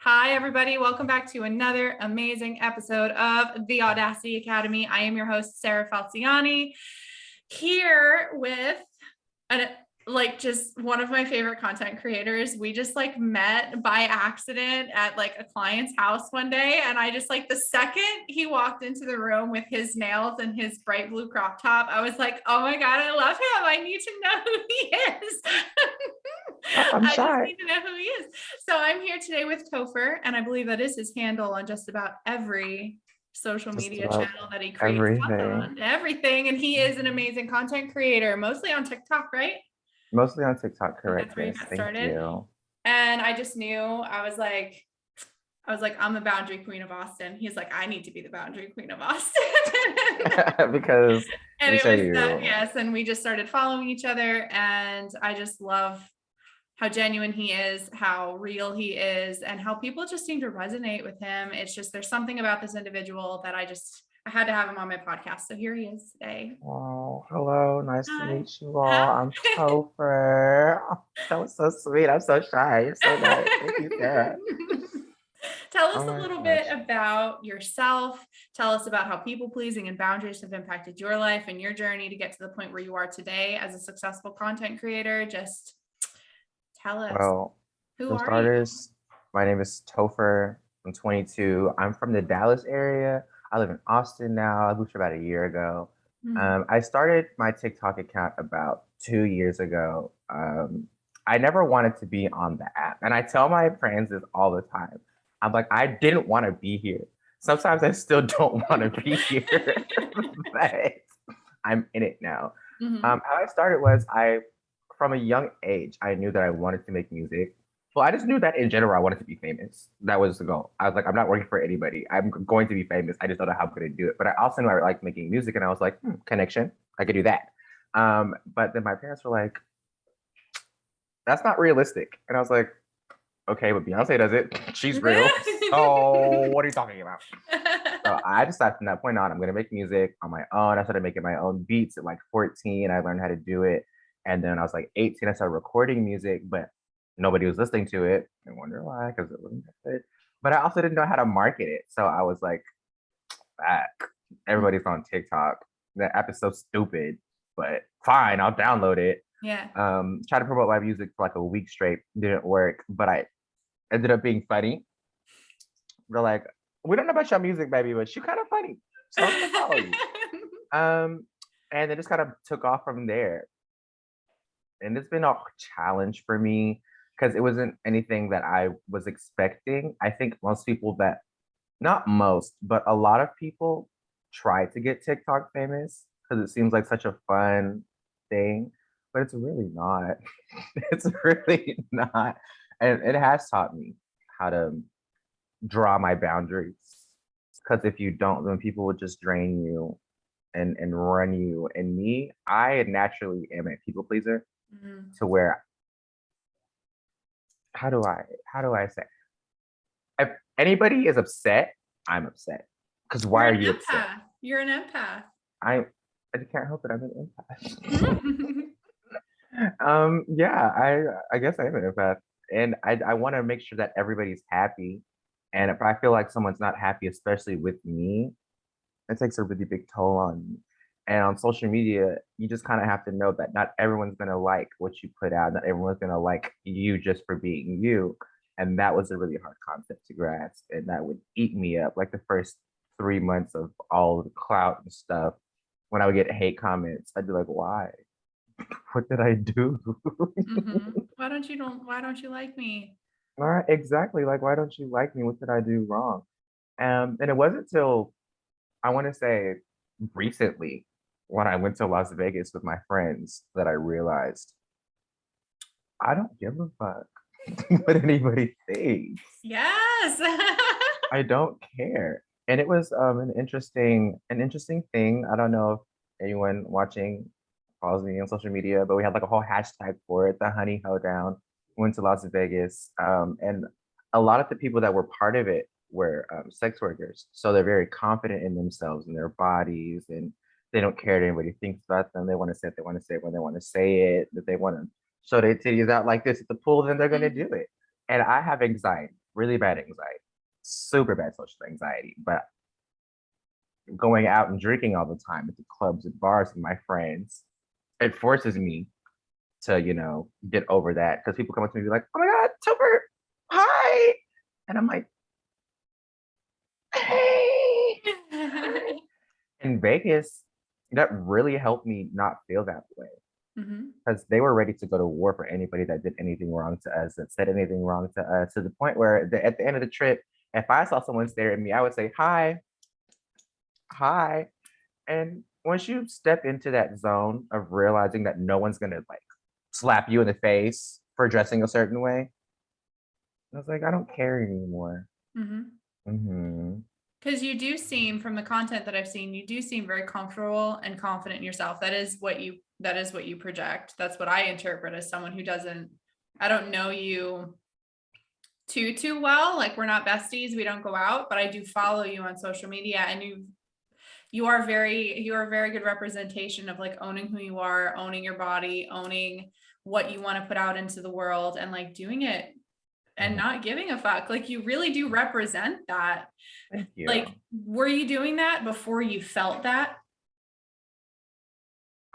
Hi, everybody. Welcome back to another amazing episode of the Audacity Academy. I am your host, SarahRFalciani, here with just one of my favorite content creators. We just met by accident at a client's house one day. And I just the second he walked into the room with his nails and his bright blue crop top, I was like, oh my God, I love him. I need to know who he is. I'm I just shy. need to know who he is. So I'm here today with Topher, and I believe that is his handle on just about every social Just media about channel that he creates everything. on, everything. And he is an amazing content creator, mostly on TikTok, right? Mostly on TikTok, I think that's correct? where you Yes, got thank started. you. And I just knew I'm the boundary queen of Austin. He's like, I need to be the boundary queen of Austin. Because And let me it tell was that, you, yes. And we just started following each other. And I just love how genuine he is, how real he is, and how people just seem to resonate with him. It's just, there's something about this individual that I had to have him on my podcast. So here he is today. oh, hello, nice to Hi. meet you all. I'm Topher. Oh, that was so sweet. I'm so shy. You're so nice. Thank you, Sarah. Tell us Oh a my little bit gosh. about yourself. Tell us about how people pleasing and boundaries have impacted your life and your journey to get to the point where you are today as a successful content creator. Just tell us, Well, who for are you? starters, my name is Topher. I'm 22. I'm from the Dallas area. I live in Austin now. I moved here about a year ago. Mhm. I started my TikTok account about 2 years ago. I never wanted to be on the app. And I tell my friends this all the time. I'm like, I didn't want to be here. Sometimes I still don't want to be here, but I'm in it now. Mhm. How I started was from a young age, I knew that I wanted to make music. Well, I just knew that in general, I wanted to be famous. That was the goal. I was like, I'm not working for anybody. I'm going to be famous. I just don't know how I'm going to do it. But I also knew I liked making music, and I was like, connection, I could do that. But then my parents were like, that's not realistic. And I was like, okay, but Beyonce does it. She's real. So what are you talking about? So I decided from that point on, I'm gonna make music on my own. I started making my own beats at like 14. I learned how to do it. And then I was like 18, I started recording music, but nobody was listening to it. I wonder why, because it wasn't that good. But I also didn't know how to market it. So I was like, back. Everybody's on TikTok. The app is so stupid, but fine, I'll download it. Yeah. Try to promote my music for like a week straight. Didn't work, but I ended up being funny. They're like, we don't know about your music, baby, but you kind of funny. So I'm gonna follow you. Um, and it just kind of took off from there. And it's been a challenge for me because it wasn't anything that I was expecting. I think most people that, not most, but a lot of people try to get TikTok famous because it seems like such a fun thing, but it's really not. It's really not. And it has taught me how to draw my boundaries. Because if you don't, then people will just drain you and run you. And me, I naturally am a people pleaser Mhm. to where how do I say if anybody is upset, I'm upset. Because You're why are an you upset? empath. You're an empath. I I can't help it. I'm an empath. Mhm. Yeah, I guess I am an empath, and I want to make sure that everybody's happy. And if I feel like someone's not happy, especially with me, it takes a really big toll on me. And on social media, you just kind of have to know that not everyone's gonna like what you put out. Not everyone's gonna like you just for being you. And that was a really hard concept to grasp. And that would eat me up. Like the first 3 months of all the clout and stuff, when I would get hate comments, I'd be like, why? What did I do? Why don't you like me? All right, exactly. Like, why don't you like me? What did I do wrong? And it wasn't till I want to say recently when I went to Las Vegas with my friends that I realized I don't give a fuck what anybody thinks. Yes. I don't care. And it was an interesting thing. I don't know if anyone watching follows me on social media, but we had like a whole hashtag for it, the Honey Hoedown. Went to Las Vegas, and a lot of the people that were part of it were sex workers. So they're very confident in themselves and their bodies, and they don't care what anybody thinks about them. They want to say it. They want to say it when they want to say it. That they want to show their titties out like this at the pool, then they're going to do Mhm. it. And I have anxiety. really bad anxiety, super bad social anxiety. But going out and drinking all the time at the clubs and bars with my friends, it forces me to, get over that. Because people come up to me and be like, oh my God, Topher, hi. And I'm like, hey. In Vegas, that really helped me not feel that way. Because they were ready to go to war for anybody that did anything wrong to us, that said anything wrong to us, to the point where at the end of the trip, if I saw someone stare at me, I would say, hi, hi. And once you step into that zone of realizing that no one's gonna like slap you in the face for dressing a certain way, I was like, I don't care anymore. Because you do seem, from the content that I've seen, you do seem very comfortable and confident in yourself. That is what you project. That's what I interpret as someone who I don't know you too well. Like, we're not besties, we don't go out, but I do follow you on social media, and you are a very good representation of like owning who you are, owning your body, owning what you want to put out into the world, and like doing it and not giving a fuck. Like, you really do represent that. Thank you. Like, were you doing that before you felt that?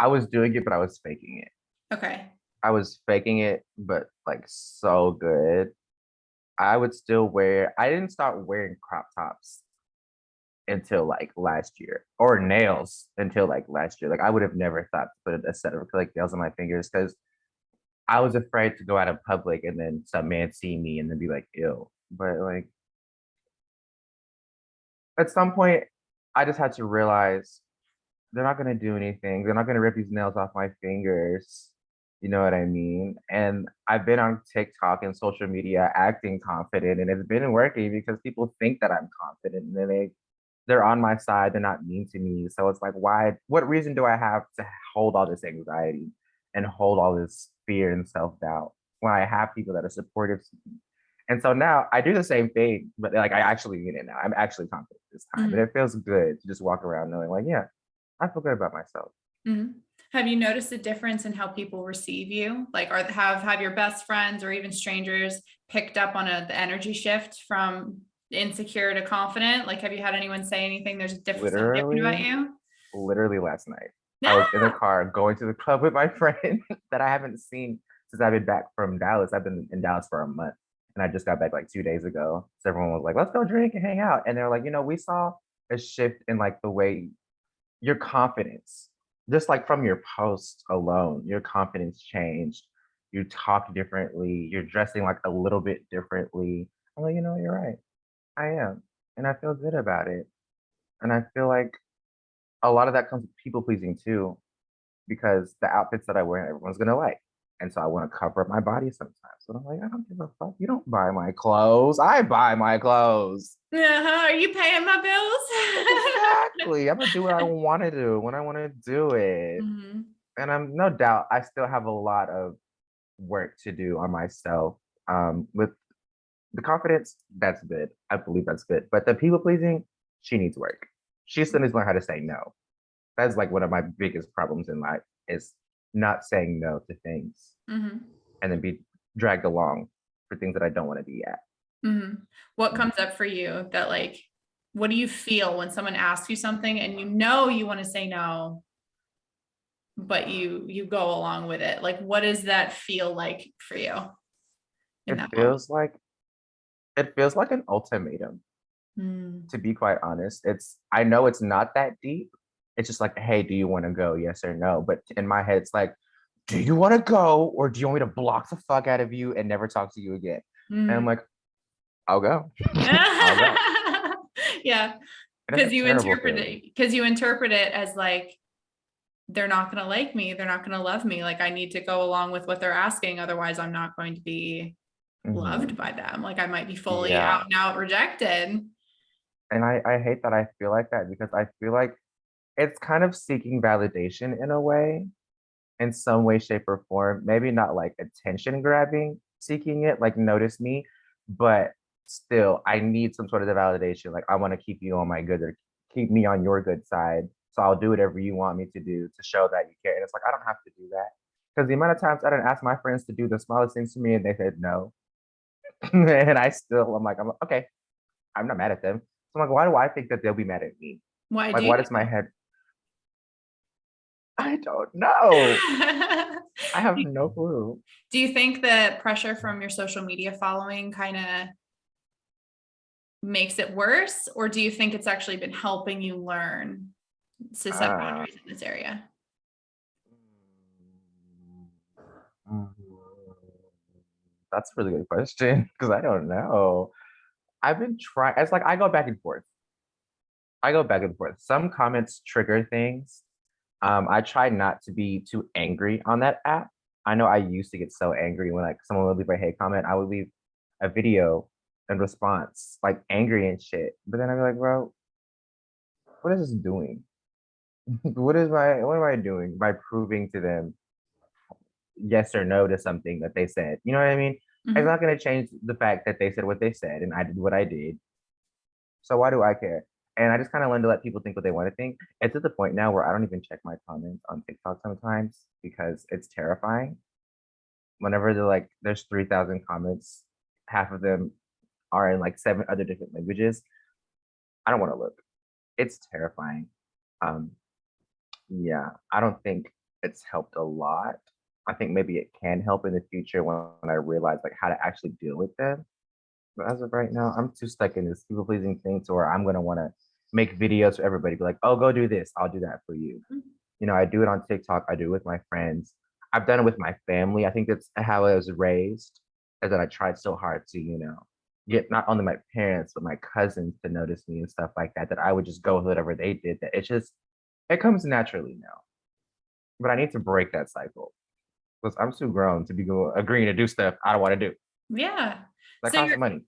I was doing it, but I was faking it. Okay. I was faking it, but like so good. I didn't start wearing crop tops until like last year, or nails until like last year. Like, I would have never thought to put a set of acrylic nails on my fingers because I was afraid to go out in public and then some man see me and then be like, ew. But like, at some point, I just had to realize they're not gonna do anything. They're not gonna rip these nails off my fingers. You know what I mean? And I've been on TikTok and social media acting confident, and it's been working because people think that I'm confident, and then they're on my side. They're not mean to me. So it's like, why? What reason do I have to hold all this anxiety and hold all this fear and self doubt when I have people that are supportive to me? And so now I do the same thing, but like, I actually mean it now. I'm actually confident this time, and it feels good to just walk around knowing, like, yeah, I feel good about myself. Have you noticed a difference in how people receive you? Like, have your best friends or even strangers picked up on the energy shift from insecure to confident? Like, have you had anyone say anything? There's something different about you? Literally last night, I was in the Yeah. car going to the club with my friend that I haven't seen since I've been back from Dallas. I've been in Dallas for a month, and I just got back like 2 days ago. So everyone was like, let's go drink and hang out. And they're like, we saw a shift in like the way your confidence, just like from your post alone, your confidence changed. You talk differently. You're dressing like a little bit differently. I'm like, you're right. I am. And I feel good about it. And I feel like a lot of that comes with people pleasing too, because the outfits that I wear, everyone's gonna like. And so I want to cover up my body sometimes. So I'm like, I don't give a fuck. You don't buy my clothes. I buy my clothes. Are you paying my bills? Exactly. I'm gonna do what I want to do when I want to do it. And I'm no doubt I still have a lot of work to do on myself. With the confidence, that's good. I believe that's good. But the people pleasing, she needs work. She still needs to learn how to say no. That's like one of my biggest problems in life, is not saying no to things and then be dragged along for things that I don't want to be at. What comes up for you that, like, what do you feel when someone asks you something and you want to say no, but you go along with it? Like, what does that feel like for you in It that moment? feels like an ultimatum, to be quite honest. I know it's not that deep. It's just like, hey, do you want to go? Yes or no. But in my head, it's like, do you want to go, or do you want me to block the fuck out of you and never talk to you again? And I'm like, I'll go. I'll go. Yeah. And it's a terrible feeling. Because you interpret it as like, they're not going to like me. They're not going to love me. Like, I need to go along with what they're asking. Otherwise, I'm not going to be loved by them. Like, I might be fully out Yeah. and out rejected. And I hate that I feel like that, because I feel like it's kind of seeking validation in a way, in some way, shape, or form. Maybe not like attention grabbing, seeking it, like notice me, but still, I need some sort of the validation. Like, I want to keep you on my good, or keep me on your good side. So I'll do whatever you want me to do to show that you care. And it's like, I don't have to do that. Because the amount of times I didn't ask my friends to do the smallest things to me and they said no. And I'm like, okay, I'm not mad at them. So I'm like, why do I think that they'll be mad at me? Why Like, do you? why does my head? I don't know. I have no clue. Do you think that pressure from your social media following kind of makes it worse, or do you think it's actually been helping you learn to set Uh, boundaries in this area? mm, that's a really good question because I don't know. I've been trying. It's like I go back and forth. I go back and forth. Some comments trigger things. I try not to be too angry on that app. I know I used to get so angry when like someone would leave a hate comment. I would leave a video in response, like angry and shit. But then I'd be like, bro, what is this doing? What am I doing by proving to them yes or no to something that they said? You know what I mean? It's Mhm. not gonna change the fact that they said what they said and I did what I did. So why do I care? And I just kind of learned to let people think what they want to think. It's at the point now where I don't even check my comments on TikTok sometimes because it's terrifying. Whenever they're like, there's 3,000 comments, half of them are in like 7 other different languages. I don't want to look. It's terrifying. Um, yeah, I don't think it's helped a lot. I think maybe it can help in the future when I realize like how to actually deal with them. But as of right now, I'm too stuck in this people pleasing thing to where I'm gonna want to make videos for everybody. Be like, oh, go do this. I'll do that for you. You know, I do it on TikTok. I do it with my friends. I've done it with my family. I think that's how I was raised. Is that I tried so hard to, get not only my parents but my cousins to notice me and stuff like that. That I would just go with whatever they did. That it comes naturally now. But I need to break that cycle because I'm too grown to be agreeing to do stuff I don't want to do. Yeah. That So costs you're money.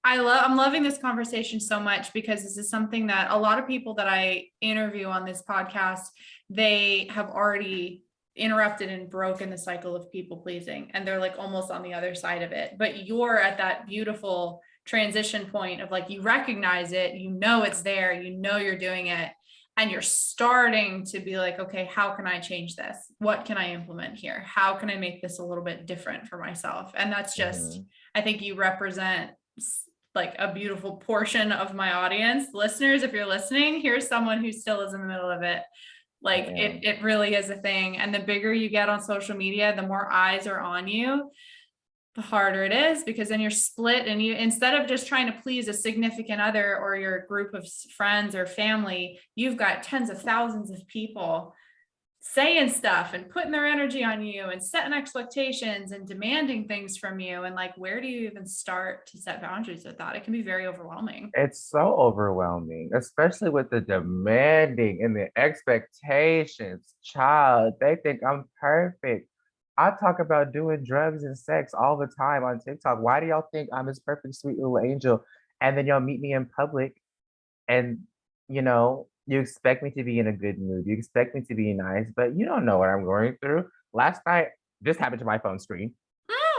I'm loving this conversation so much because this is something that a lot of people that I interview on this podcast, they have already interrupted and broken the cycle of people pleasing, and they're like almost on the other side of it. But you're at that beautiful transition point of like, you recognize it, you know it's there, you know you're doing it, and you're starting to be like, okay, how can I change this? What can I implement here? How can I make this a little bit different for myself? And that's just, Mhm. I think you represent like a beautiful portion of my audience. Listeners, if you're listening, here's someone who still is in the middle of it. I Like am. it really is a thing. And the bigger you get on social media, the more eyes are on you, the harder it is, because then you're split, and you, instead of just trying to please a significant other or your group of friends or family, you've got tens of thousands of people saying stuff and putting their energy on you and setting expectations and demanding things from you. And like, where do you even start to set boundaries with that? It can be very overwhelming. It's so overwhelming, especially with the demanding and the expectations. Child, they think I'm perfect. I talk about doing drugs and sex all the time on TikTok. Why do y'all think I'm this perfect, sweet little angel? And then y'all meet me in public and, you expect me to be in a good mood. You expect me to be nice, but you don't know what I'm going through. Last night, this happened to my phone screen.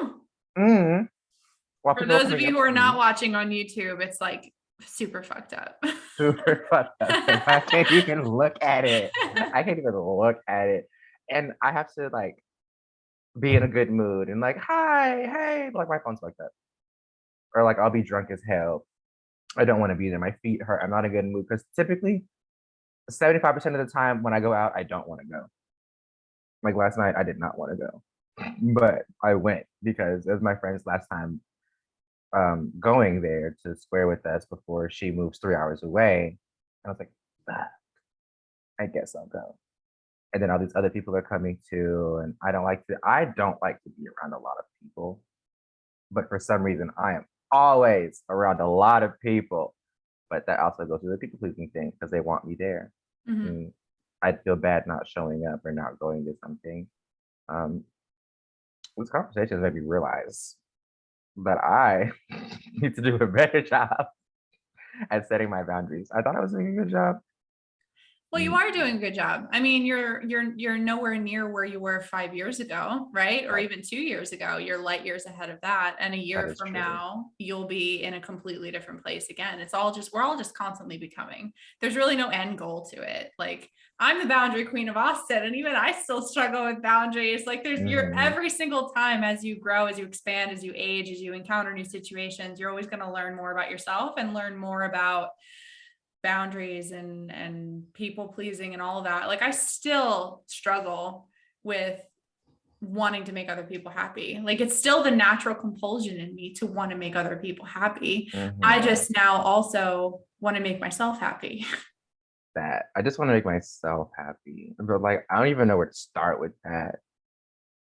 Mm. Mm, while For people were those of coming you up who are to not me. watching on YouTube, it's like super fucked up. Super fucked up. And I can't even look at it. I can't even look at it. And I have to like be in a good mood and like, hi, hey, like my phone's fucked up. Or like I'll be drunk as hell. I don't want to be there. My feet hurt. I'm not in a good mood. Because typically 75% of the time when I go out, I don't want to go. Like last night, I did not want to go. But I went because it was my friend's last time going there to square with us before she moves 3 hours away. I was like, ah, I guess I'll go. And then all these other people are coming too. And I don't like to be around a lot of people, but for some reason I am always around a lot of people. But that also goes to the people pleasing thing because they want me there. Mhm. And I'd feel bad not showing up or not going to something. Um, this conversation has made me realize that I need to do a better job at setting my boundaries. I thought I was doing a good job. Well, you are doing a good job. I mean, you're nowhere near where you were 5 years ago, right? Or Right. even 2 years ago. You're light years ahead of that. And a That year is from true. now, you'll be in a completely different place again. It's all just we're all just constantly becoming. There's really no end goal to it. Like I'm the boundary queen of Austin, and even I still struggle with boundaries. Like there's you're Hmm. every single time as you grow, as you expand, as you age, as you encounter new situations, you're always going to learn more about yourself and learn more about boundaries and people pleasing and all of that. Like I still struggle with wanting to make other people happy. Like it's still the natural compulsion in me to want to make other people happy. I Hmm. just now also want to make myself happy. That I just want to make myself happy, but like I don't even know where to start with that.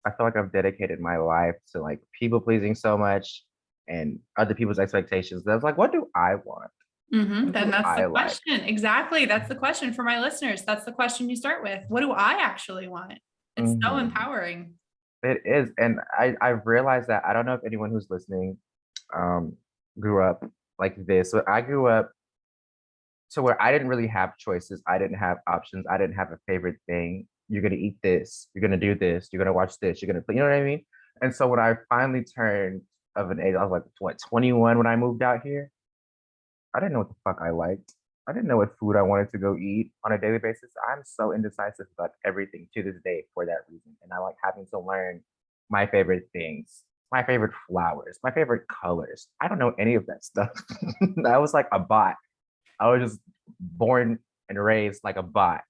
I feel like I've dedicated my life to like people pleasing so much and other people's expectations. That I was like, what do I want? What Then do that's the I like? question. Exactly. That's the question for my listeners. That's the question you start with. What do I actually want? It's so Hmm. empowering. It is, and I've realized that I don't know if anyone who's listening um grew up like this, but I grew up to where I didn't really have choices. I didn't have options. I didn't have a favorite thing. You're gonna eat this. You're gonna do this. You're gonna watch this. You're gonna play. You know what I mean? And so when I finally turned of an age, I was like, what, 21 when I moved out here. I didn't know what the fuck I liked. I didn't know what food I wanted to go eat on a daily basis. I'm so indecisive about everything to this day for that reason. And I like having to learn my favorite things, my favorite flowers, my favorite colors. I don't know any of that stuff. I was like a bot. I was just born and raised like a bot.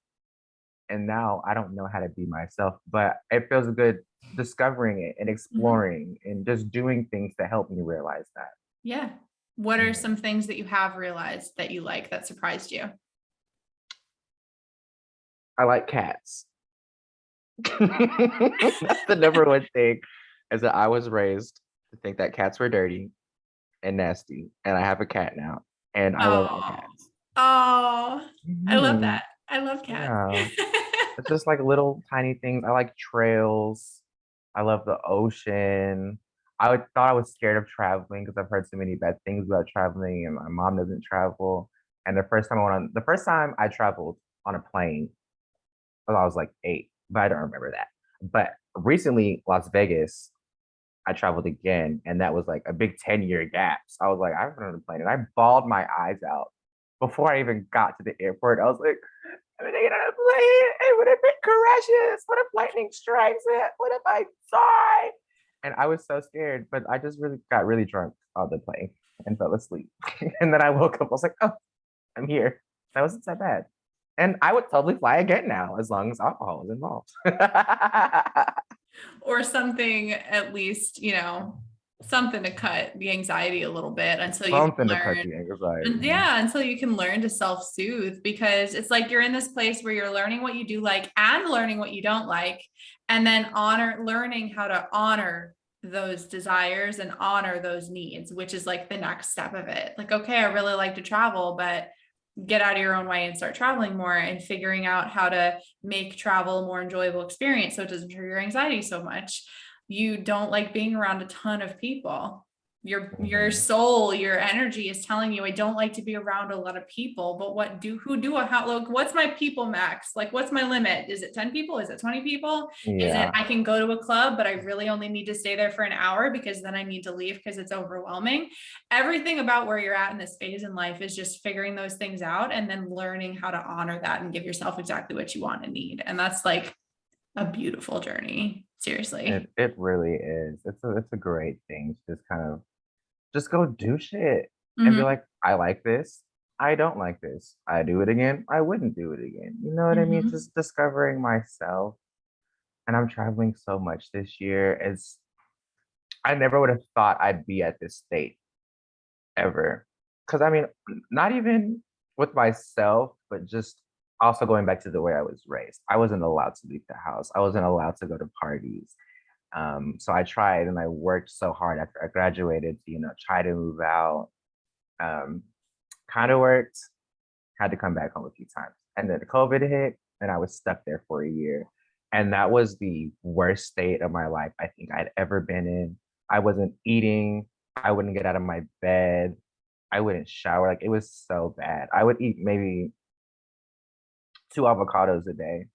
And now I don't know how to be myself, but it feels good discovering it and Mhm. exploring and just doing things to help me realize that. Yeah. What are Mhm. some things that you have realized that you like that surprised you? I like cats. That's the number one thing is that I was raised to think that cats were dirty and nasty. And I have a cat now. And I love all Oh, cats. oh, I love Mhm. that. I love cats. Yeah. It's just like little tiny things. I like trails. I love the ocean. Thought I was scared of traveling because I've heard so many bad things about traveling, and my mom doesn't travel. And the first time I traveled on a plane, well, I was like 8, but I don't remember that. But recently, Las Vegas, I traveled again, and that was like a big 10-year gap. So I was like, I haven't been on a plane, and I bawled my eyes out before I even got to the airport. I was like, I'm gonna get on a plane, and what if it crashes? What if lightning strikes it? What if I die? And I was so scared, but I just really got really drunk on the plane and fell asleep. And then I woke up, I was like, oh, I'm here. That wasn't so bad. And I would totally fly again now as long as alcohol is involved. Or something, at least, something to cut the anxiety a little bit until you can Something to cut learn. the anxiety. And yeah, until you can learn to self-soothe, because it's like you're in this place where you're learning what you do like and learning what you don't like, and then learning how to honor those desires and honor those needs, which is like the next step of it. Like, okay, I really like to travel, but get out of your own way and start traveling more, and figuring out how to make travel a more enjoyable experience so it doesn't trigger your anxiety so much. You don't like being around a ton of people. Your Mhm. soul, your energy is telling you, I don't like to be around a lot of people. But what's my people max? Like what's my limit? Is it 10 people? Is it 20 people? Is it Yeah. I can go to a club but I really only need to stay there for an hour because then I need to leave because it's overwhelming? Everything about where you're at in this phase in life is just figuring those things out and then learning how to honor that and give yourself exactly what you want and need. And that's like a beautiful journey. Seriously. It really is. It's a great thing to just kind of just go do shit and be Mm-hmm. like, I like this. I don't like this. I do it again. I wouldn't do it again. You know what I mean? Mm-hmm. Just discovering myself. And I'm traveling so much this year. It's I never would have thought I'd be at this state ever. Because I mean, not even with myself, but just also going back to the way I was raised. I wasn't allowed to leave the house. I wasn't allowed to go to parties. So I tried and I worked so hard after I graduated to, try to move out. Um, Kind of worked, had to come back home a few times. And then the COVID hit and I was stuck there for a year. And that was the worst state of my life I think I'd ever been in. I wasn't eating. I wouldn't get out of my bed. I wouldn't shower. Like it was so bad. I would eat maybe 2 avocados a day.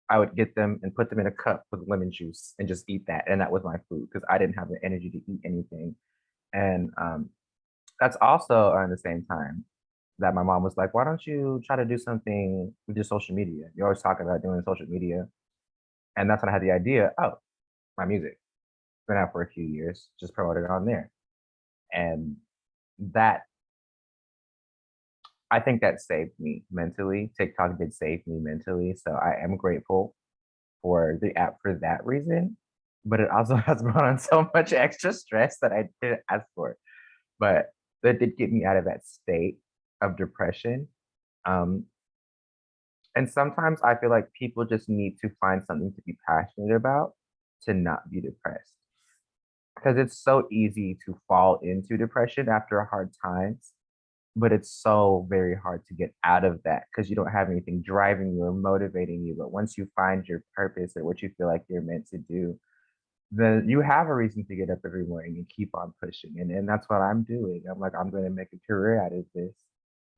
I would get them and put them in a cup with lemon juice and just eat that. And that was my food because I didn't have the energy to eat anything. And that's also at the same time that my mom was like, why don't you try to do something with your social media? You always talk about doing social media. And that's when I had the idea, oh, my music. Been out for a few years, just promoted it on there. And that I think that saved me mentally. TikTok did save me mentally. So I am grateful for the app for that reason. But it also has brought on so much extra stress that I didn't ask for. But that did get me out of that state of depression. Um, and sometimes I feel like people just need to find something to be passionate about to not be depressed. Because it's so easy to fall into depression after hard times, but it's so very hard to get out of that because you don't have anything driving you or motivating you. But once you find your purpose or what you feel like you're meant to do, then you have a reason to get up every morning and keep on pushing. And that's what I'm doing. I'm like, I'm going to make a career out of this.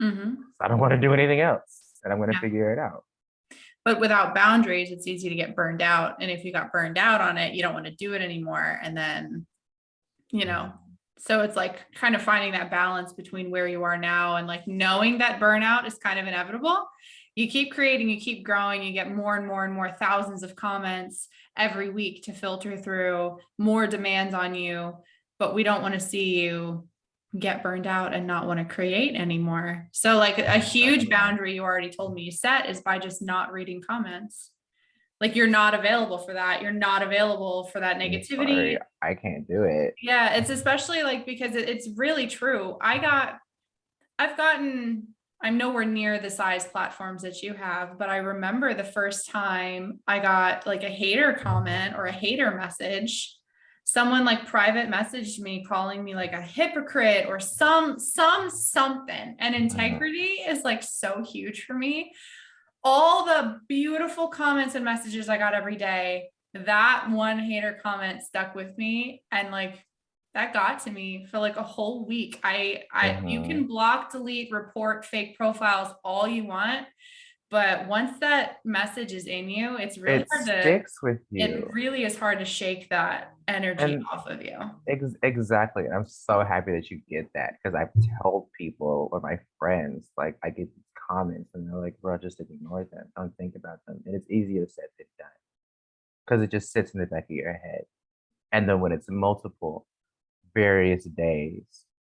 Mm-hmm. I don't want to do anything else. And I'm going to Yeah. figure it out. But without boundaries, it's easy to get burned out. And if you got burned out on it, you don't want to do it anymore. And then, so it's like kind of finding that balance between where you are now and like knowing that burnout is kind of inevitable. You keep creating, you keep growing, you get more and more and more thousands of comments every week to filter through, more demands on you, but we don't want to see you get burned out and not want to create anymore. So like a huge boundary you already told me you set is by just not reading comments. Like you're not available for that. You're not available for that I'm negativity. sorry, I can't do it. Yeah, it's especially like because it's really true. I've gotten, I'm nowhere near the size platforms that you have, but I remember the first time I got like a hater comment or a hater message. Someone like private messaged me calling me like a hypocrite or something. And integrity is like so huge for me. All the beautiful comments and messages I got every day, that one hater comment stuck with me and like that got to me for like a whole week. You can block, delete, report fake profiles all you want, but once that message is in you, it's really It hard sticks with it you. really is hard to shake that energy And off of you. exactly. I'm so happy that you get that because I've told people or my friends, like, I get these comments and they're like, bro, just ignore them. Don't think about them. And it's easier said than done because it just sits in the back of your head. And then when it's multiple various days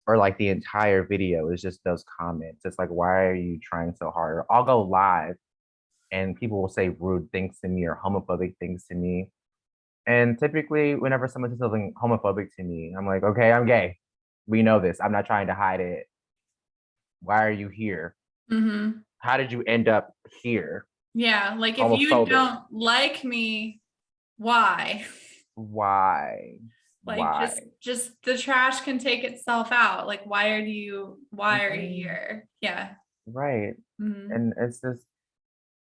or like the entire video is just those comments, it's like, why are you trying so hard? Or I'll go live and people will say rude things to me or homophobic things to me. And typically, whenever someone says something homophobic to me, I'm like, okay, I'm gay. We know this. I'm not trying to hide it. Why are you here? Mm-hmm. How did you end up here? Yeah, like if you Homophobic. don't like me, why? Why? Like Why? just the trash can take itself out. Like why are you Right. here? Yeah. Right. Mm-hmm. And it's just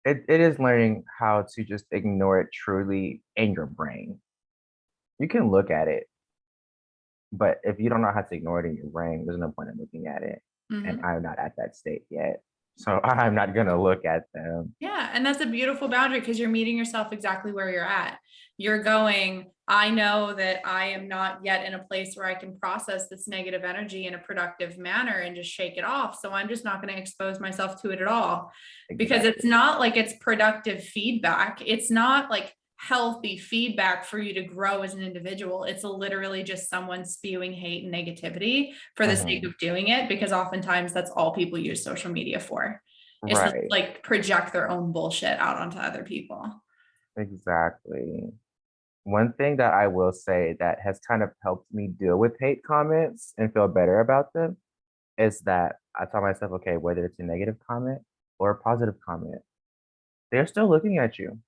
it is learning how to just ignore it truly in your brain. You can look at it, but if you don't know how to ignore it in your brain, there's no point in looking at it. And Mm-hmm. I'm not at that state yet. So I'm not gonna look at them. Yeah. And that's a beautiful boundary because you're meeting yourself exactly where you're at. You're going, I know that I am not yet in a place where I can process this negative energy in a productive manner and just shake it off. So I'm just not going to expose myself to it at all because it's Exactly. not like it's productive feedback. It's not like healthy feedback for you to grow as an individual. It's literally just someone spewing hate and negativity for the sake Mhm. of doing it because oftentimes that's all people use social media for. It's just Right. like project their own bullshit out onto other people. Exactly. One thing that I will say that has kind of helped me deal with hate comments and feel better about them is that I tell myself, okay, whether it's a negative comment or a positive comment, they're still looking at you.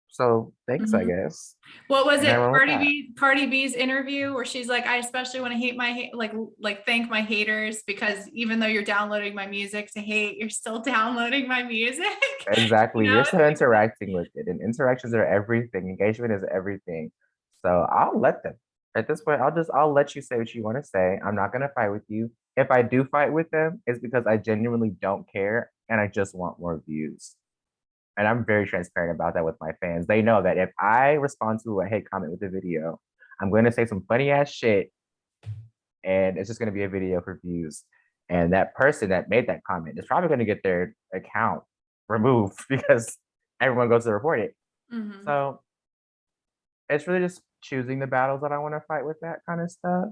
So thanks, I Mhm. guess. What was And I it? run with that. Cardi B's interview where she's like, I especially want to hate like thank my haters because even though you're downloading my music to hate, you're still downloading my music. Exactly. You You're know, still interacting with it, and interactions are everything. Engagement is everything. So I'll let them. At this point, I'll let you say what you want to say. I'm not gonna fight with you. If I do fight with them, it's because I genuinely don't care and I just want more views. And I'm very transparent about that with my fans. They know that if I respond to a hate comment with a video, I'm going to say some funny ass shit, and it's just going to be a video for views. And that person that made that comment is probably going to get their account removed because everyone goes to report it. Mm-hmm. So it's really just choosing the battles that I want to fight with that kind of stuff.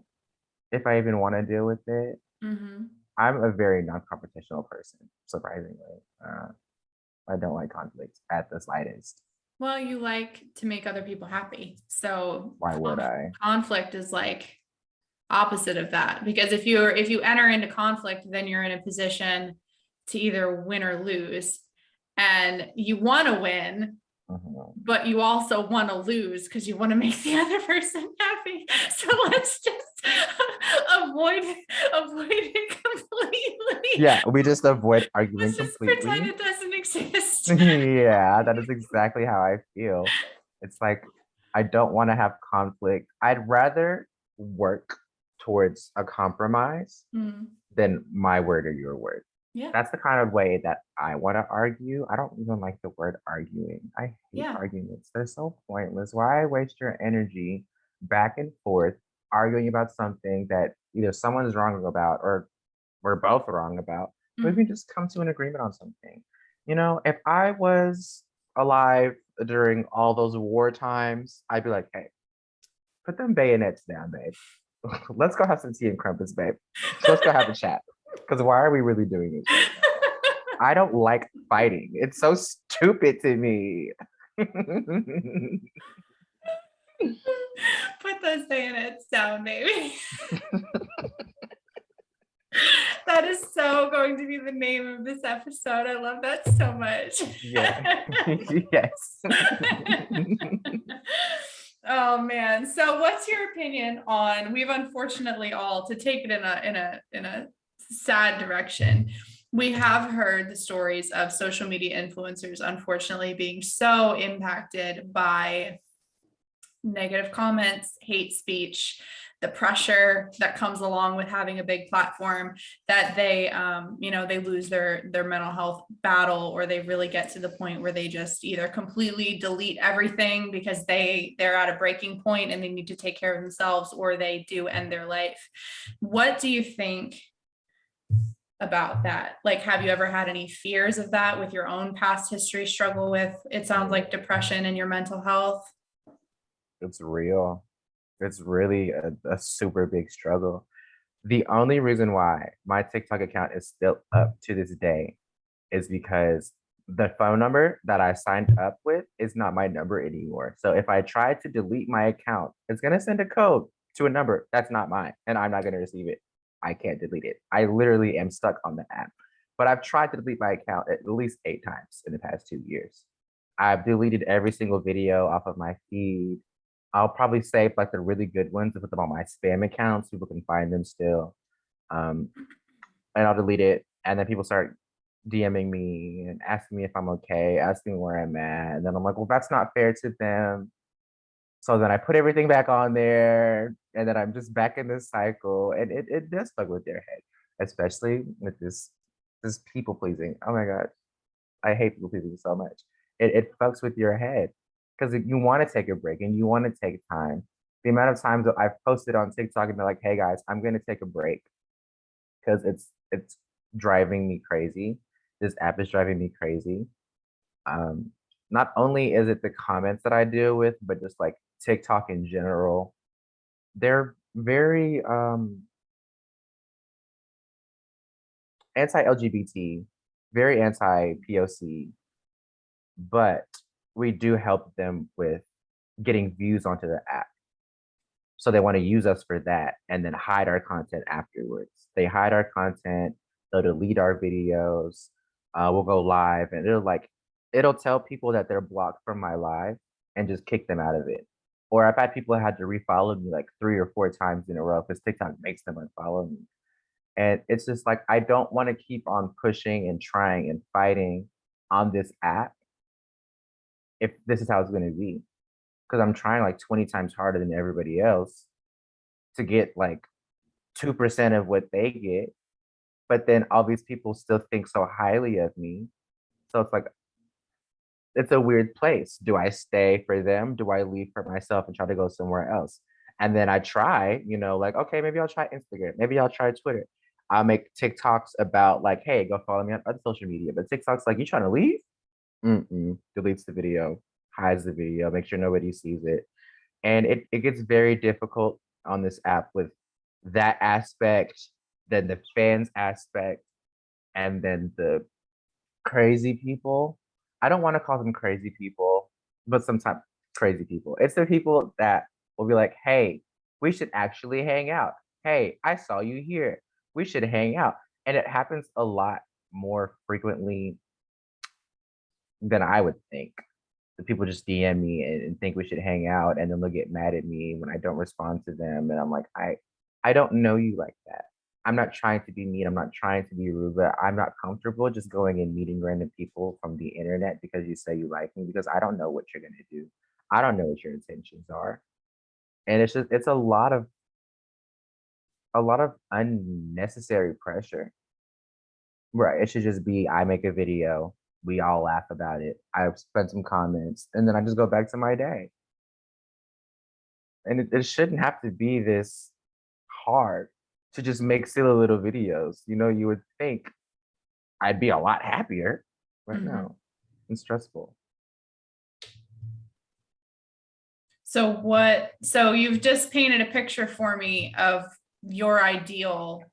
If I even want to deal with it, Mm-hmm. I'm a very non-confrontational person. Surprisingly, I don't like conflict at the slightest. Well, you like to make other people happy. So Why would I? conflict is like opposite of that, because if you enter into conflict, then you're in a position to either win or lose, and you want to win, but you also want to lose because you want to make the other person happy. So let's just avoid it completely. Yeah, we just avoid arguing Let's just pretend completely. it doesn't exist. Yeah, that is exactly how I feel. It's like I don't want to have conflict. I'd rather work towards a compromise Mm, than my word or your word. yeah, That's the kind of way that I want to argue. I don't even like the word arguing. I hate yeah. arguments. They're so pointless. Why waste your energy back and forth arguing about something that either someone's wrong about or we're both wrong about? We Mm. can just come to an agreement on something. You know, if I was alive during all those war times, I'd be like, hey, put them bayonets down, babe. Let's go have some tea and crumpets, babe. Let's go have a chat. Because why are we really doing this right now? I don't like fighting. It's so stupid to me. Put those bayonets down, baby. That is so going to be the name of this episode. I love that so much. Yeah. Yes. Oh man. So what's your opinion on, we've unfortunately all, to take it in a sad direction, we have heard the stories of social media influencers unfortunately being so impacted by negative comments, hate speech, the pressure that comes along with having a big platform, that they they lose their mental health battle, or they really get to the point where they just either completely delete everything because they're at a breaking point and they need to take care of themselves, or they do end their life. What do you think about that? Like, have you ever had any fears of that with your own past history struggle with, it sounds like, depression and your mental health? It's real. It's really a super big struggle. The only reason why my TikTok account is still up to this day is because the phone number that I signed up with is not my number anymore. So if I try to delete my account, it's going to send a code to a number that's not mine, and I'm not going to receive it. I can't delete it. I literally am stuck on the app. But I've tried to delete my account at least 8 times in the past 2 years. I've deleted every single video off of my feed. I'll probably save like the really good ones and put them on my spam accounts. People can find them still. Um, and I'll delete it. And then people start DMing me and asking me if I'm okay, asking where I'm at. And then I'm like, well, that's not fair to them. So then I put everything back on there, and then I'm just back in this cycle. And it does fuck with their head, especially with this people pleasing. Oh my God. I hate people pleasing so much. It fucks with your head because you want to take a break and you want to take time. The amount of times that I've posted on TikTok and been like, "Hey guys, I'm gonna take a break because it's driving me crazy. This app is driving me crazy." Um, Not only is it the comments that I deal with, but just like TikTok in general, they're very anti-LGBT, very anti-POC, but we do help them with getting views onto the app. So they want to use us for that and then hide our content afterwards. They hide our content, they'll delete our videos, we'll go live, and it'll tell people that they're blocked from my live and just kick them out of it. Or I've had people that had to refollow me like 3 or 4 times in a row because TikTok makes them unfollow me. And it's just like I don't want to keep on pushing and trying and fighting on this app if this is how it's going to be, because I'm trying like 20 times harder than everybody else to get like 2% of what they get. but then all these people still think so highly of me. So it's like, it's a weird place. Do I stay for them? Do I leave for myself and try to go somewhere else? And then I try, like, okay, maybe I'll try Instagram. Maybe I'll try Twitter. I'll make TikToks about like, hey, go follow me on other social media. But TikTok's like, you trying to leave? Mm-mm. Deletes the video, hides the video, make sure nobody sees it. And it gets very difficult on this app with that aspect, then the fans aspect, and then the crazy people. I don't want to call them crazy people, but sometimes crazy people. It's the people that will be like, hey, we should actually hang out. Hey, I saw you here. We should hang out. And it happens a lot more frequently than I would think. The people just DM me and think we should hang out, and then they'll get mad at me when I don't respond to them. And I'm like, I don't know you like that. I'm not trying to be mean. I'm not trying to be rude, but I'm not comfortable just going and meeting random people from the internet because you say you like me, because I don't know what you're gonna do. I don't know what your intentions are. And it's a lot of unnecessary pressure. Right. It should just be I make a video, we all laugh about it. I spend some comments, and then I just go back to my day. And it shouldn't have to be this hard to just make silly little videos. You would think I'd be a lot happier, but no, it's stressful. So you've just painted a picture for me of your ideal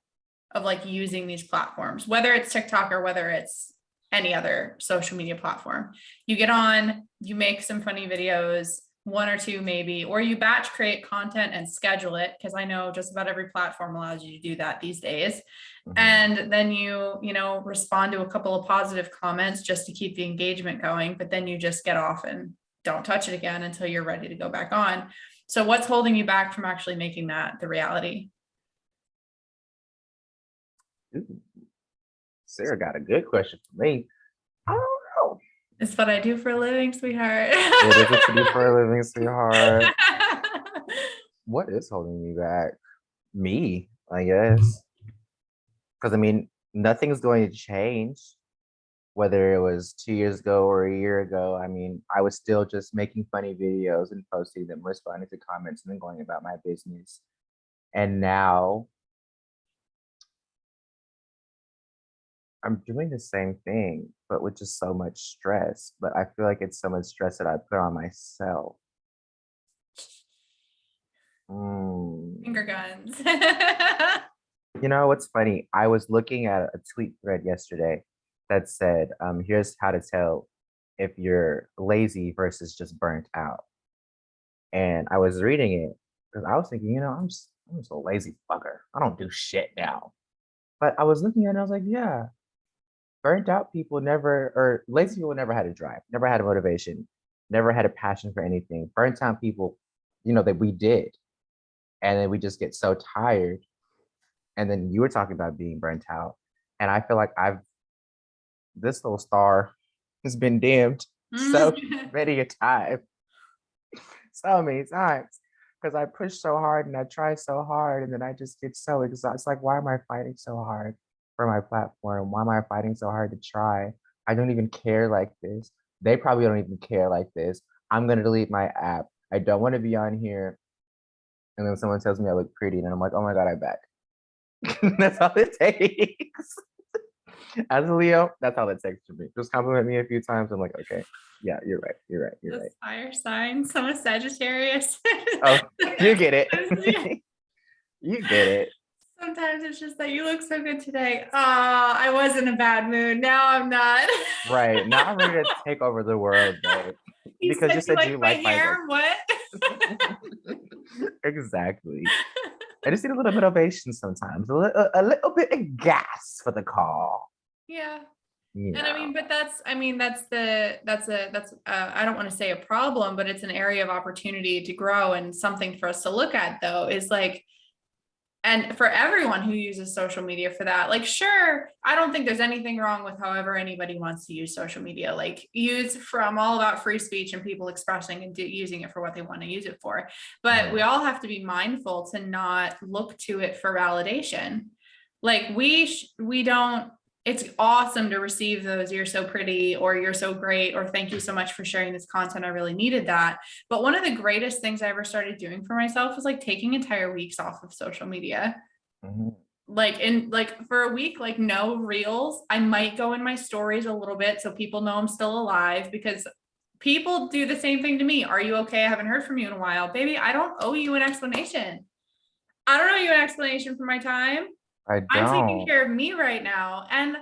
of like using these platforms, whether it's TikTok or whether it's any other social media platform. You get on, you make some funny videos, one or two maybe, or you batch create content and schedule it, because I know just about every platform allows you to do that these days. And then you respond to a couple of positive comments just to keep the engagement going, but then you just get off and don't touch it again until you're ready to go back on. So what's holding you back from actually making that the reality? Ooh, Sarah got a good question for me. I don't know. It's what I do for a living, sweetheart. It is what you do for a living, sweetheart. What is holding me back? Me, I guess. Because I mean, nothing's going to change. Whether it was 2 years ago or a year ago, I mean, I was still just making funny videos and posting them, responding to comments, and then going about my business. And now I'm doing the same thing, but with just so much stress. But I feel like it's so much stress that I put on myself. Finger guns. What's funny? I was looking at a tweet thread yesterday that said, here's how to tell if you're lazy versus just burnt out. And I was reading it because I was thinking, I'm just a lazy fucker. I don't do shit now. But I was looking at it and I was like, yeah, burnt out people never, or lazy people never had a drive, never had a motivation, never had a passion for anything. Burnt out people, that we did. And then we just get so tired. And then you were talking about being burnt out. And I feel like this little star has been dimmed so many a time, so many times. Because I push so hard and I try so hard, and then I just get so exhausted. It's like, why am I fighting so hard for my platform? Why am I fighting so hard to try? I don't even care like this. They probably don't even care like this. I'm gonna delete my app. I don't want to be on here. And then someone tells me I look pretty, and I'm like, oh my god, I'm back. That's all it takes. As a Leo, that's all it takes for me. Just compliment me a few times. I'm like, okay, yeah, you're right. You're right. You're right. Fire sign, some a Sagittarius. Oh, you get it. You get it. Sometimes it's just that you look so good today. Oh, I was in a bad mood. Now I'm not. Right. Now I'm ready to take over the world, babe. Because you said you like my hair. What? Exactly. I just need a little motivation sometimes. A little bit of gas for the call. Yeah. And I mean, but I don't want to say a problem, but it's an area of opportunity to grow, and something for us to look at though is like, and for everyone who uses social media for that, like, sure, I don't think there's anything wrong with however anybody wants to use social media. Like, I'm all about free speech and people expressing and using it for what they want to use it for. But we all have to be mindful to not look to it for validation. Like we don't, it's awesome to receive those "you're so pretty" or "you're so great" or "thank you so much for sharing this content. I really needed that." But one of the greatest things I ever started doing for myself was like taking entire weeks off of social media. Mhm. Like for a week, like no reels. I might go in my stories a little bit so people know I'm still alive, because people do the same thing to me. "Are you okay? I haven't heard from you in a while." Baby, I don't owe you an explanation. I don't owe you an explanation for my time. I I'm taking don't. care of me right now. And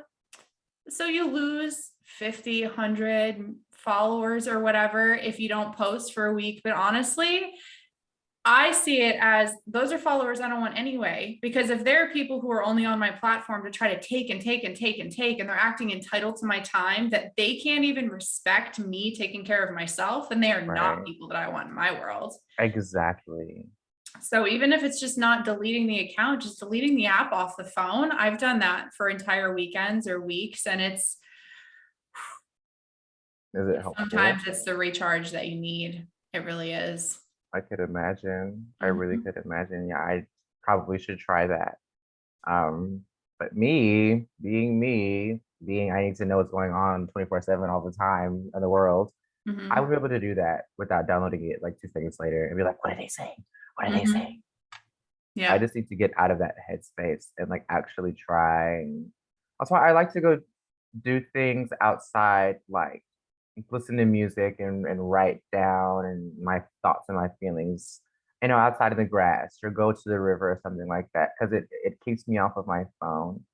so you lose 50, 100 followers or whatever if you don't post for a week. But honestly, I see it as those are followers I don't want anyway. Because if there are people who are only on my platform to try to take and take and take and take, and they're acting entitled to my time, that they can't even respect me taking care of myself, then they are not Right. people that I want in my world. Exactly. So even if it's just not deleting the account, just deleting the app off the phone, I've done that for entire weekends or weeks. And Is it helpful? sometimes it's the recharge that you need. It really is. I could imagine. I really Mhm. could imagine. Yeah, I probably should try that. Um, but me being I need to know what's going on 24/7 all the time in the world, I would Mhm. be able to do that without downloading it like 2 seconds later and be like, what are they saying? What are they saying? Mhm. I Yeah. just need to get out of that headspace and like actually try. And that's why I like to go do things outside, like listen to music and write down and my thoughts and my feelings, outside in the grass or go to the river or something like that because it keeps me off of my phone.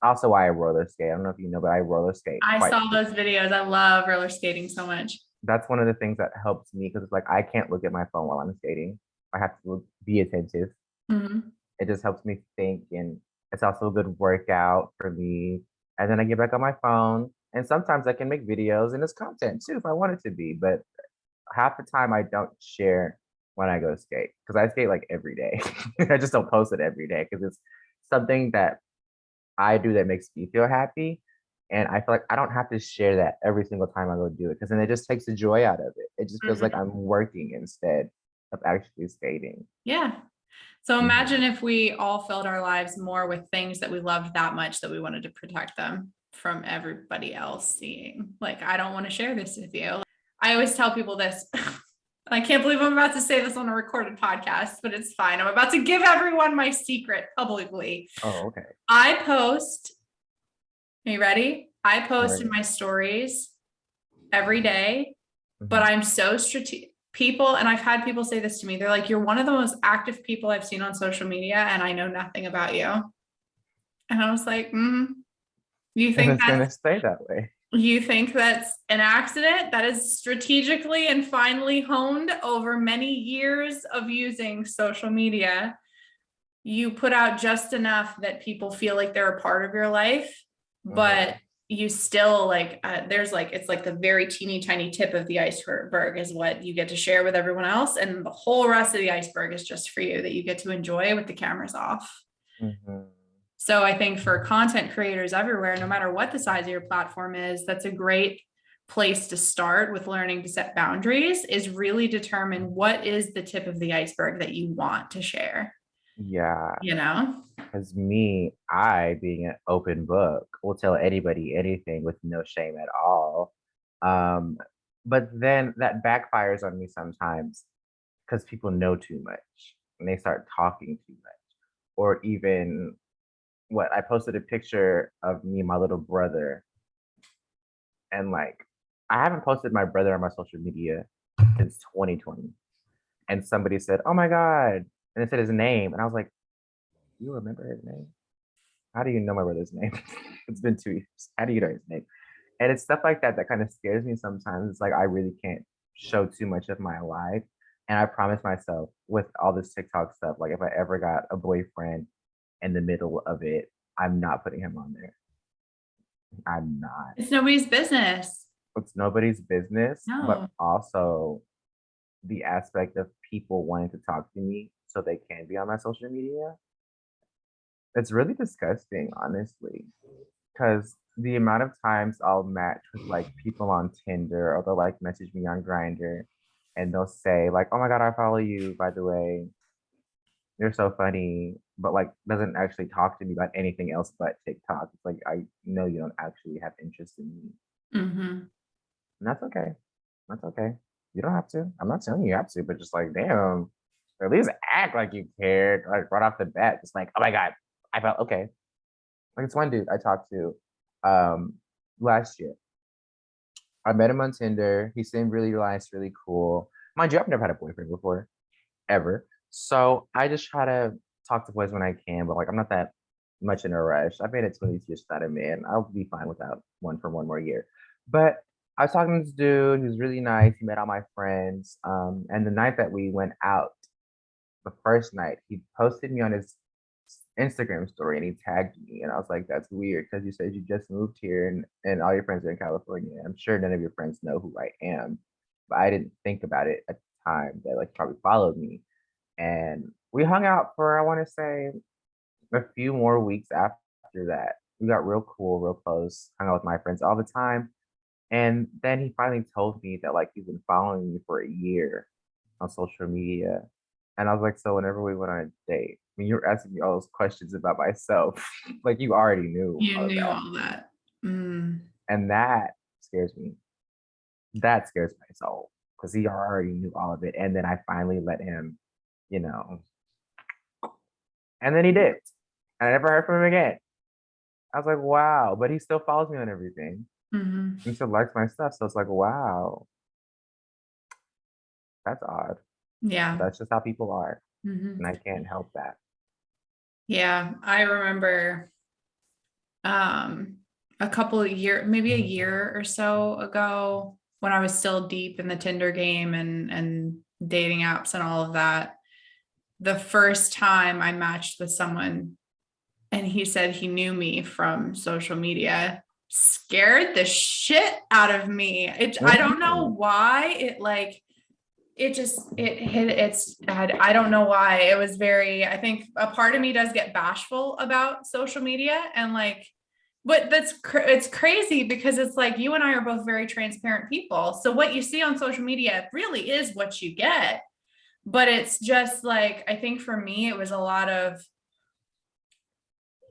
Also, why I roller skate. I don't know if you know, but I roller skate I quite saw those videos. I love roller skating so much. that's one of the things that helps me because it's like I can't look at my phone while I'm skating. I have to be attentive. Mhm. It just helps me think, and it's also a good workout for me. And then I get back on my phone, and sometimes I can make videos and it's content too if I want it to be. But half the time I don't share when I go skate because I skate like every day. I just don't post it every day because it's something that I do that makes me feel happy. And I feel like I don't have to share that every single time I go do it because then it just takes the joy out of it. It just feels like Mhm. I'm working instead of actually skating. Yeah. So imagine Mhm. if we all filled our lives more with things that we loved that much that we wanted to protect them from everybody else seeing. Like, I don't want to share this with you. I always tell people this. I can't believe I'm about to say this on a recorded podcast, but it's fine. I'm about to give everyone my secret publicly. Oh, okay. I post, are you ready? I I'm post in ready. my stories every day, but Mhm. I'm so strategic. People, and I've had people say this to me, they're like, "You're one of the most active people I've seen on social media, and I know nothing about you." And I was like, you And think it's gonna stay that way. you think that's an accident? That is strategically and finely honed over many years of using social media. You put out just enough that people feel like they're a part of your life, but Mhm. you still like there's like it's like the very teeny tiny tip of the iceberg is what you get to share with everyone else, and the whole rest of the iceberg is just for you that you get to enjoy with the cameras off. Mhm. So I think for content creators everywhere, no matter what the size of your platform is, that's a great place to start with learning to set boundaries, is really determine what is the tip of the iceberg that you want to share, Yeah, you know? because I being an open book, will tell anybody anything with no shame at all. Um, but then that backfires on me sometimes because people know too much and they start talking too much. Or even what I posted a picture of me and my little brother, and like I haven't posted my brother on my social media since 2020. And somebody said, "Oh my God." And they said his name. And I was like, "You remember his name? How do you know my brother's name? It's been 2 years. How do you know his name?" And it's stuff like that that kind of scares me sometimes. It's like I really can't show too much of my life. And I promised myself with all this TikTok stuff, like if I ever got a boyfriend in the middle of it, I'm not putting him on there. I'm not. It's nobody's business. It's nobody's business, but No. also the aspect of people wanting to talk to me so they can be on my social media. It's really disgusting, honestly. Because the amount of times I'll match with like people on Tinder or they'll like message me on Grinder and they'll say like, "Oh my God, I follow you, by the way. You're so funny." but like doesn't actually talk to me about anything else but TikTok. It's like I know you don't actually have interest in me. Mm-hmm. And that's okay. That's okay. You don't have to. I'm not telling you you have to, but just like, damn, at least act like you cared, like right off the bat. It's like, oh my God, I felt okay. Like it's one dude I talked to last year. I met him on Tinder. He seemed really nice, really cool. Mind you, I've never had a boyfriend before, ever. So I just try to talk to boys when I can, but like I'm not that much in a rush. I've made it 22 years without a man. I'll be fine without one for one more year. But I was talking to this dude. He was really nice. He met all my friends. And the night that we went out, the first night, he posted me on his Instagram story and he tagged me. And I was like, that's weird because you said you just moved here and all your friends are in California. I'm sure none of your friends know who I am. But I didn't think about it at the time that like probably followed me. And we hung out for, I want to say, a few more weeks after that. We got real cool, real close, hung out with my friends all the time. And then he finally told me that like he's been following me for a year on social media. And I was like, so whenever we went on a date, I mean, you're asking me all those questions about myself, like you already knew You all knew that. all that. Mm. And that scares me. That scares my soul because he already knew all of it. And then I finally let him, you know, and then he did. And I never heard from him again. I was like, wow. But he still follows me on everything. Mm-hmm. He still likes my stuff. So it's like, wow, that's odd. Yeah. That's just how people are. Mm-hmm. And I can't help that. Yeah. I remember um a couple of years, maybe a year or so ago, when I was still deep in the Tinder game and dating apps and all of that. The first time I matched with someone and he said he knew me from social media, scared the shit out of me. I don't know Mhm. why it like it hit I don't know why. It was very, I think a part of me does get bashful about social media and like, but it's crazy because it's like you and I are both very transparent people. So what you see on social media really is what you get. But it's just like, I think for me, it was a lot of,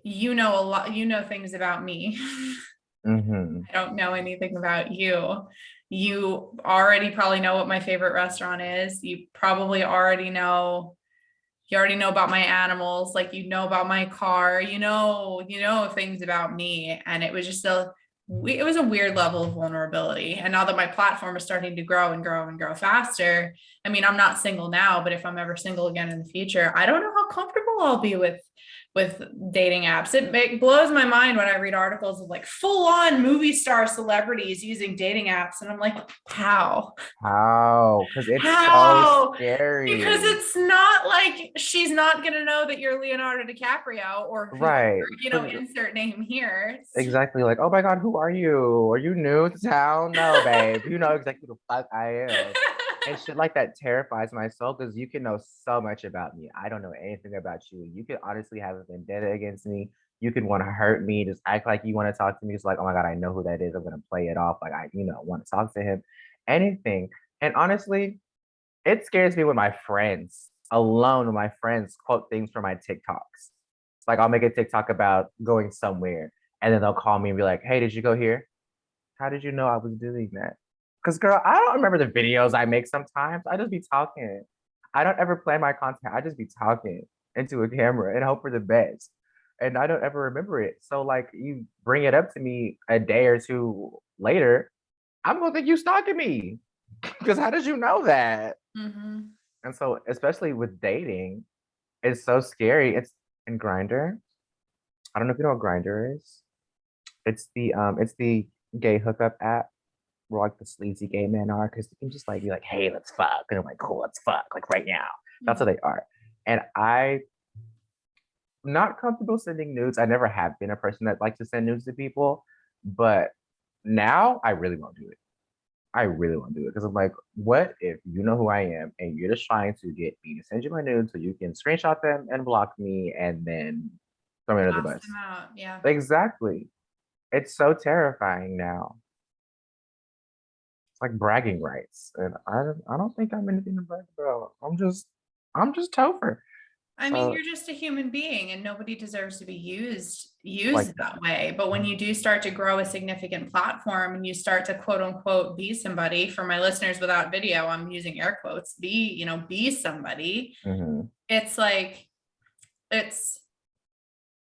you know things about me. Mhm. I don't know anything about you. You already probably know what my favorite restaurant is. You already know about my animals, like you know about my car, you know things about me. And it was a weird level of vulnerability. And now that my platform is starting to grow and grow and grow faster, I mean, I'm not single now, but if I'm ever single again in the future, I don't know how comfortable I'll be with dating apps. It blows my mind when I read articles of like full on movie star celebrities using dating apps. And I'm like, how? How? Because it's so How? Because scary. it's not like she's not going to know that you're Leonardo DiCaprio or whoever, Right. Because insert name here. exactly like, oh my God, who are you? Are you new to town? No, babe. You know exactly who the fuck I am. And shit like that terrifies my soul because you can know so much about me. I don't know anything about you. You could honestly have a vendetta against me. You could want to hurt me, just act like you want to talk to me. It's like, oh my God, I know who that is. I'm gonna play it off. Like I, want to talk to him. Anything. And honestly, it scares me when my friends, alone when my friends quote things from my TikToks. Like I'll make a TikTok about going somewhere and then they'll call me and be like, hey, did you go here? How did you know I was doing that? Because girl, I don't remember the videos I make sometimes. I just be talking. I don't ever plan my content. I just be talking into a camera and hope for the best. And I don't ever remember it. So like you bring it up to me a day or two later, I'm gonna think you stalking me. Because how did you know that? Mm-hmm. And so especially with dating, it's so scary. It's in Grinder. I don't know if you know what Grinder is. It's the gay hookup app where like the sleazy gay men are because you can just like be like, hey, let's fuck. And I'm like, cool, let's fuck, like right now. That's what they are. And I'm not comfortable sending nudes. I never have been a person that likes to send nudes to people, but now I really won't do it. I really won't do it because I'm like, what if you know who I am and you're just trying to get me to send you my nudes so you can screenshot them and block me and then throw me under the Blast them bus? out. Yeah. Exactly. It's so terrifying now. It's like bragging rights, and I don't think I'm anything to brag about. I'm just Topher. I mean, you're just a human being and nobody deserves to be used Like, that way. But when you do start to grow a significant platform and you start to quote unquote be somebody, for my listeners without video, I'm using air quotes, be somebody. mhm. It's like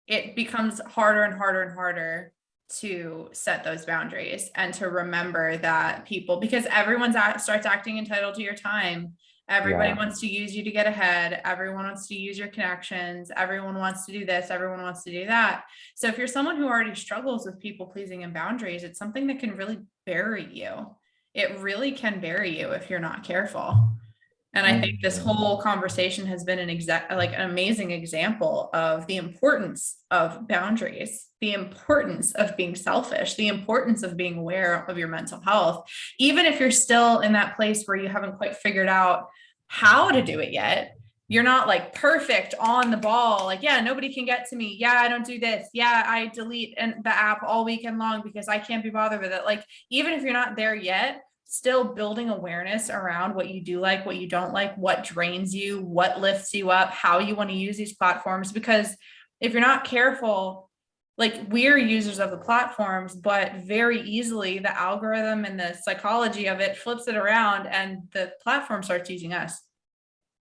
it becomes harder and harder and harder to set those boundaries and to remember that people, because everyone starts acting entitled to your time. Everybody Yeah. wants to use you to get ahead. Everyone wants to use your connections. Everyone wants to do this. Everyone wants to do that. So if you're someone who already struggles with people pleasing and boundaries, it's something that can really bury you. It really can bury you if you're not careful. And I think this Mhm. whole conversation has been like an amazing example of the importance of boundaries, the importance of being selfish, the importance of being aware of your mental health, even if you're still in that place where you haven't quite figured out how to do it yet. You're not like perfect on the ball. Like, yeah, nobody can get to me. Yeah, I don't do this. Yeah, I delete the app all weekend long because I can't be bothered with it. Like, even if you're not there yet, still building awareness around what you do like, what you don't like, what drains you, what lifts you up, how you want to use these platforms. Because if you're not careful, like, we're users of the platforms, but very easily the algorithm and the psychology of it flips it around and the platform starts using us.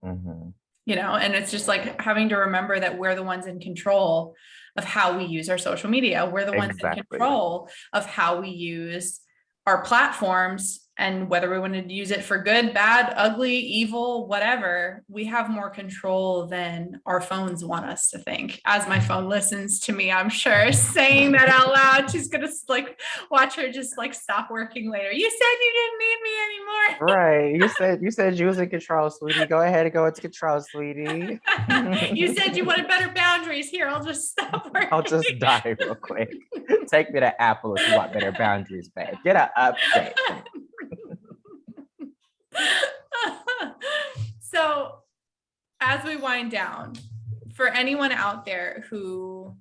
Mhm. And it's just like having to remember that we're the ones in control of how we use our social media. We're the ones in Exactly. control of how we use our platforms, and whether we want to use it for good, bad, ugly, evil, whatever. We have more control than our phones want us to think. As my phone listens to me, I'm sure saying that out loud, she's gonna like watch her just like stop working later. You said you didn't need me anymore. Right. You said you was in control, sweetie. Go ahead and go into control, sweetie. You said you wanted better boundaries. Here, I'll just stop I'll working. just die real quick. Take me to Apple if you want better boundaries, babe. Get an update. So, as we wind down, for anyone out there who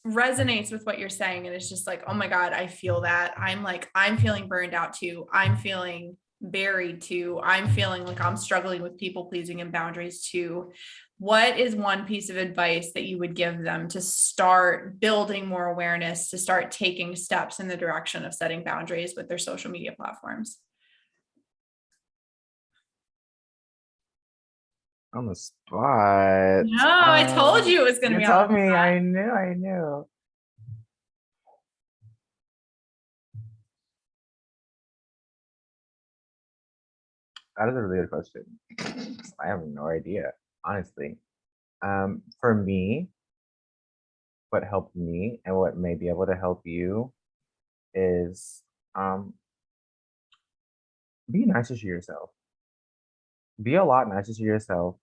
resonates with what you're saying and it's just like, oh my God, I feel that. I'm feeling burned out too. I'm feeling buried too. I'm feeling like I'm struggling with people pleasing and boundaries too. What is one piece of advice that you would give them to start building more awareness, to start taking steps in the direction of setting boundaries with their social media platforms? On the spot. No, I told you it was going to You be on the told me. spot. I knew. That is a really good question. I have no idea, honestly. For me, what helped me and what may be able to help you is um be nicer to yourself. Be a lot nicer to yourself,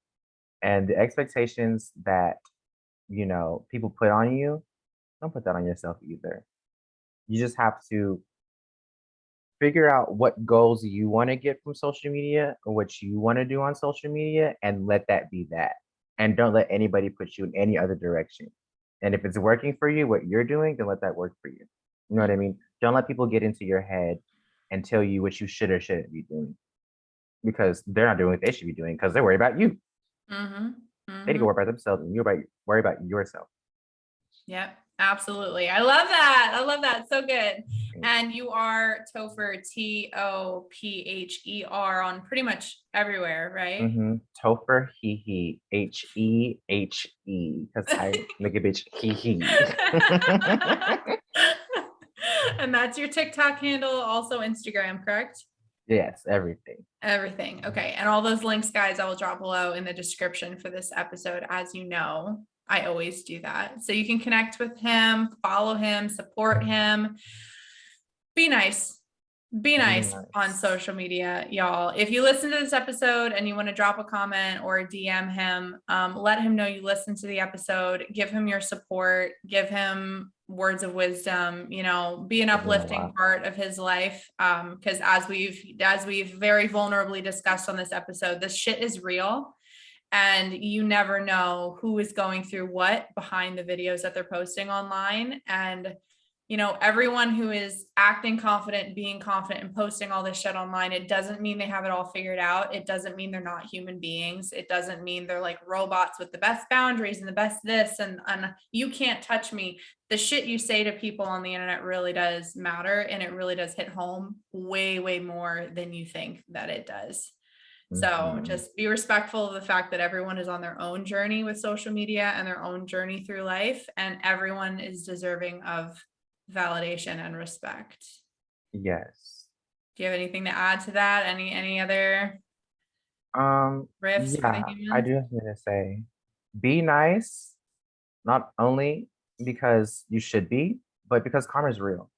and the expectations that people put on you, don't put that on yourself either. You just have to figure out what goals you want to get from social media or what you want to do on social media, and let that be that. And don't let anybody put you in any other direction. And if it's working for you, what you're doing, then let that work for you. You know what I mean? Don't let people get into your head and tell you what you should or shouldn't be doing, because they're not doing what they should be doing because they're worried about you. Mm-hmm. They need to Mm-hmm. worry about themselves, and worry about yourself. Yep, absolutely. I love that. I love that. So good. And you are Topher, Topher, on pretty much everywhere, right? Mm-hmm. Topher He, because I make a bitch he. And that's your TikTok handle, also Instagram, correct? Yes, everything. Everything. Okay. And all those links, guys, I will drop below in the description for this episode. As you know, I always do that. So you can connect with him, follow him, support him. Be nice. Be Be nice on nice. social media, y'all. If you listen to this episode and you want to drop a comment or DM him, let him know you listened to the episode. Give him your support. Give him words of wisdom. Be an Give them a uplifting lot. part of his life. Because as we've very vulnerably discussed on this episode, this shit is real, and you never know who is going through what behind the videos that they're posting online. And you know, everyone who is acting confident, being confident, and posting all this shit online, it doesn't mean they have it all figured out. It doesn't mean they're not human beings. It doesn't mean they're like robots with the best boundaries and the best this and you can't touch me. The shit you say to people on the internet really does matter, and it really does hit home way, way more than you think that it does. So just be respectful of the fact that everyone is on their own journey with social media and their own journey through life, and everyone is deserving of validation and respect. Yes. Do you have anything to add to that? Any other riffs for the Yeah, humans? I do have something to say. Be nice, not only because you should be, but because karma is real.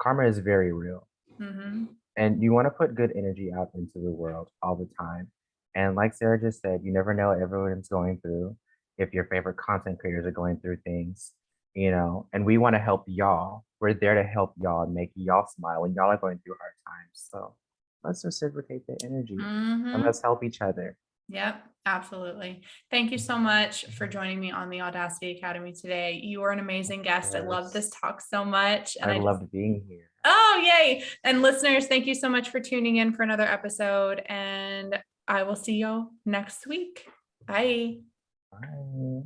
Karma is very real. Mm-hmm. And you want to put good energy out into the world all the time. And like Sarah just said, you never know what everyone's going through. If your favorite content creators are going through things, you know, and we want to help y'all. We're there to help y'all and make y'all smile when y'all are going through hard times. So let's reciprocate the energy and let's help each other. Yep, absolutely. Thank you so much for joining me on the Audacity Academy today. You were an amazing guest. I love this talk so much. And I loved being here. Oh, yay. And listeners, thank you so much for tuning in for another episode. And I will see you next week. Bye. Bye.